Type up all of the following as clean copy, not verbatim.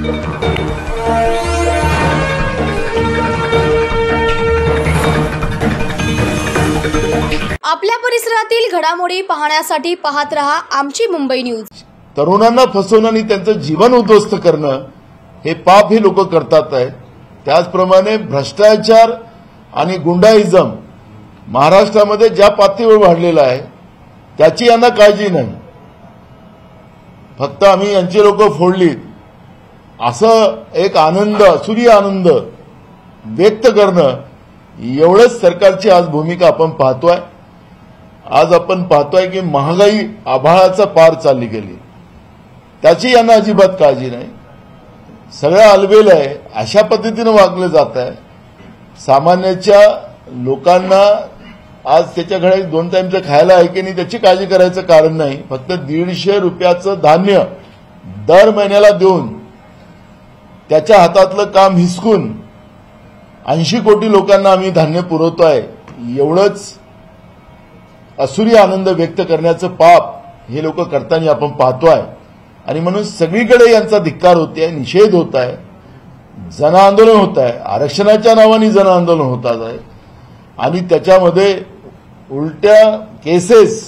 आपल्या परिसरातील घडामोडी पाहण्यासाठी पाहत रहा आमची मुंबई न्यूज। तरुणांना फसवणं आणि त्यांचं जीवन उद्ध्वस्त करणं हे पाप हे लोक करतात आहे। त्याचप्रमाणे भ्रष्टाचार आणि गुंडाइझम महाराष्ट्रामध्ये ज्या पातळीवर वाढलेला आहे त्याची यांना काळजी नाही। फक्त आम्ही यांची लोक फोडलीत असं एक आनंद सूर्य आनंद व्यक्त करणं एवढंच सरकारची आज भूमिका आपण पाहतोय। आज आपण पाहतोय की महागाई आभाळाचा पार चालली गेली, त्याची यांना अजिबात काळजी नाही। सगळं अलबेल आहे, अशा पद्धतीने वागलं जात आहे। सामान्याच्या लोकांना आज त्याच्या घरात 2 टाइमचं खायला आहे की नाही त्याची काळजी करायचं कारण नाही। फक्त 150 रुपयाचं धान्य दर महिन्याला देऊन त्याच्या हातातलं काम हिसकून 80 कोटी लोकांना आम्ही धान्य पुरवतोय, एवढंच असुरी आनंद व्यक्त करण्याचं पाप हे लोक करताना आपण पाहतोय। आणि म्हणून सगळीकडे यांचा धिक्कार होते, निषेध होत आहे, जन आंदोलन होत आहे, आरक्षणाच्या नावाने जन आंदोलन होत आहे। आणि त्याच्यामध्ये उलट्या केसेस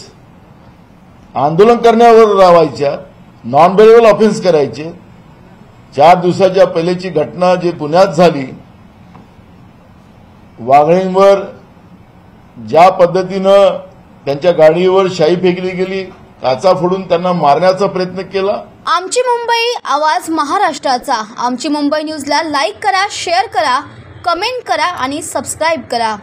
आंदोलन करण्यावर लावायच्या, नॉन बेलेबल ऑफेन्स करायचे। 4 दिवसाच्या पहिल्याची घटना जी पुण्यात झाली, वाघळींवर ज्या पद्धतीनं त्यांच्या गाडीवर शाई फेकली गेली, काचा फोडून त्यांना मारण्याचा प्रयत्न केला। आमची मुंबई, आवाज महाराष्ट्राचा। आमची मुंबई न्यूजला लाईक करा, शेअर करा, कमेंट करा आणि सबस्क्राइब करा।